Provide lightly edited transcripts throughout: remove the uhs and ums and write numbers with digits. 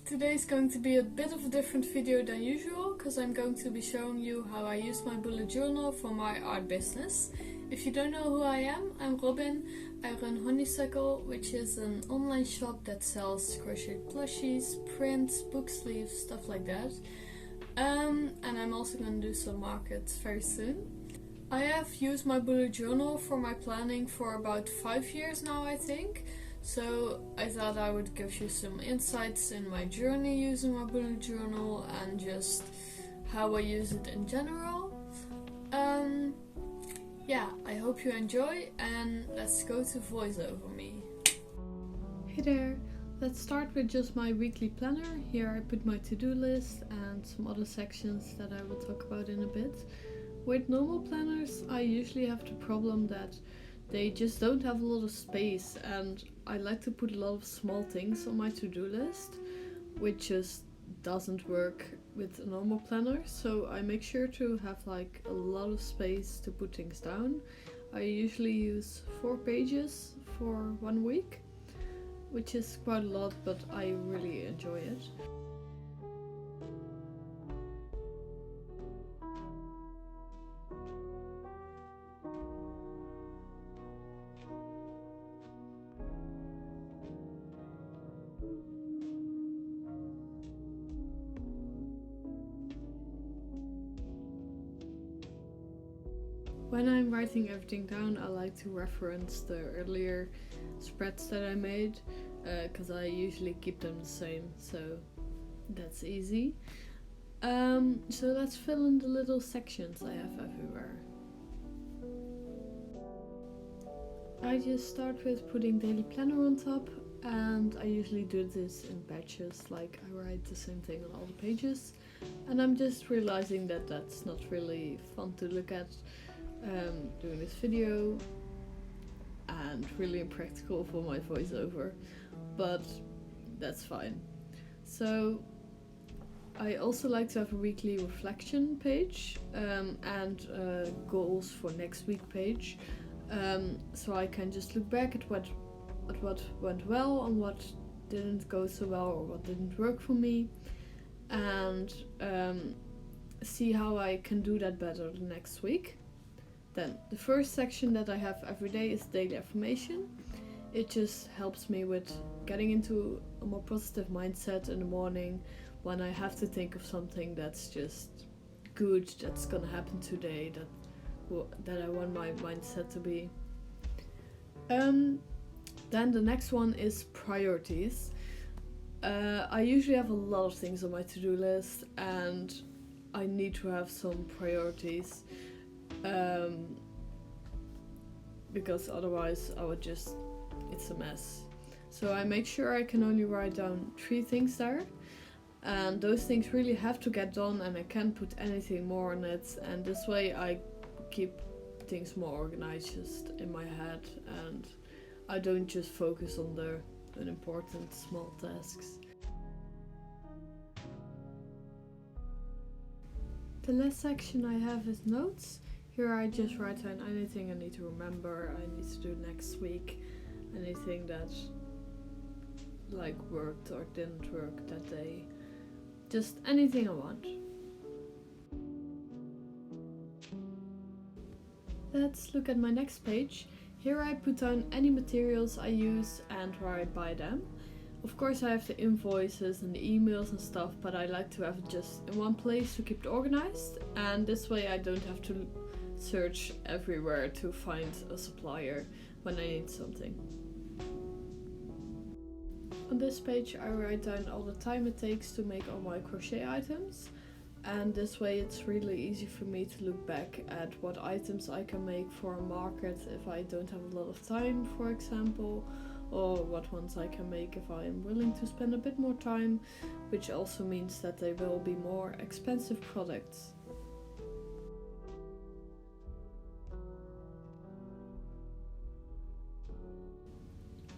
Today is going to be a bit of a different video than usual because I'm going to be showing you how I use my bullet journal for my art business. If you don't know who I am, I'm Robin. I run Honeysuckle, which is an online shop that sells crochet plushies, prints, book sleeves, stuff like that. And I'm also going to do some markets very soon. I have used my bullet journal for my planning for about 5 years now, I think. So I thought I would give you some insights in my journey using my bullet journal and just how I use it in general. Yeah, I hope you enjoy, and let's go to voiceover me. Hey there, let's start with just my weekly planner. Here I put my to-do list and some other sections that I will talk about in a bit. With normal planners, I usually have the problem that they just don't have a lot of space, and I like to put a lot of small things on my to-do list, which just doesn't work with a normal planner. So I make sure to have like a lot of space to put things down. I usually use 4 pages for 1 week, which is quite a lot, but I really enjoy it. When I'm writing everything down, I like to reference the earlier spreads that I made, because I usually keep them the same, so that's easy. So let's fill in the little sections I have everywhere. I just start with putting daily planner on top, and I usually do this in batches, like I write the same thing on all the pages, and I'm just realizing that that's not really fun to look at doing this video and really impractical for my voiceover, but that's fine. So I also like to have a weekly reflection page and goals for next week page, so I can just look back at what went well and what didn't go so well or what didn't work for me, and see how I can do that better the next week. Then the first section that I have every day is daily affirmation. It just helps me with getting into a more positive mindset in the morning when I have to think of something that's just good, that's gonna happen today, that I want my mindset to be. Then the next one is priorities. I usually have a lot of things on my to-do list, and I need to have some priorities. Because otherwise it's a mess. So I make sure I can only write down 3 things there, and those things really have to get done, and I can't put anything more on it, and this way I keep things more organized just in my head, and I don't just focus on the unimportant small tasks. The last section I have is notes. Here I just write down anything I need to remember, I need to do next week, anything that like worked or didn't work that day, just anything I want. Let's look at my next page. Here I put down any materials I use and where I buy them. Of course I have the invoices and the emails and stuff, but I like to have it just in one place to keep it organized, and this way I don't have to search everywhere to find a supplier when I need something. On this page I write down all the time it takes to make all my crochet items, and this way it's really easy for me to look back at what items I can make for a market if I don't have a lot of time, for example, or what ones I can make if I am willing to spend a bit more time, which also means that they will be more expensive products.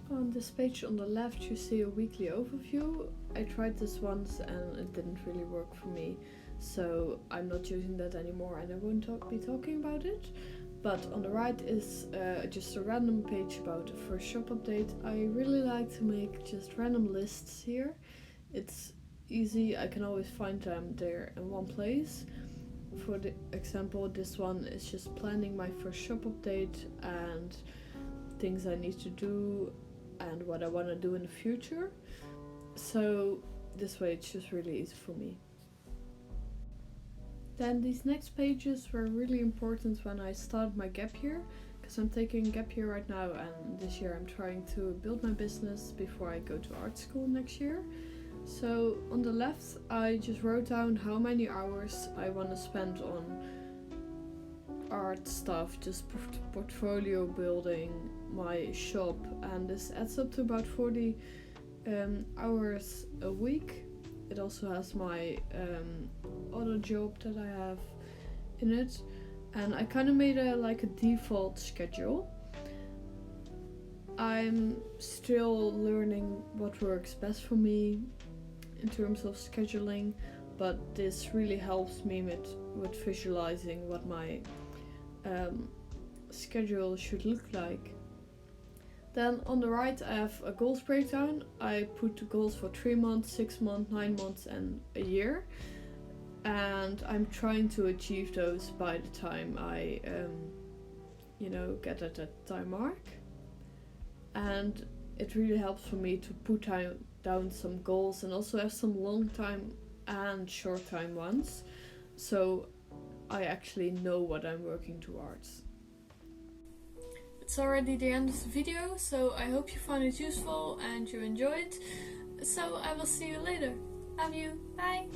On this page on the left you see a weekly overview. I tried this once and it didn't really work for me, so I'm not using that anymore and I won't be talking about it. But on the right is just a random page about a first shop update. I really like to make just random lists here. It's easy. I can always find them there in one place. For the example, this one is just planning my first shop update and things I need to do and what I want to do in the future. So this way it's just really easy for me. Then these next pages were really important when I started my gap year, because I'm taking a gap year right now, and this year I'm trying to build my business before I go to art school next year. So on the left I just wrote down how many hours I want to spend on art stuff, just portfolio building, my shop, and this adds up to about 40 hours a week. It also has my other job that I have in it, and I kind of made a default schedule. I'm still learning what works best for me in terms of scheduling, but this really helps me with visualizing what my schedule should look like. Then on the right I have a goals breakdown. I put the goals for 3 months, 6 months, 9 months and a year. And I'm trying to achieve those by the time I get at that time mark. And it really helps for me to put down some goals and also have some long time and short time ones. So I actually know what I'm working towards. It's already the end of the video, so I hope you found it useful and you enjoyed. So I will see you later. Love you. Bye.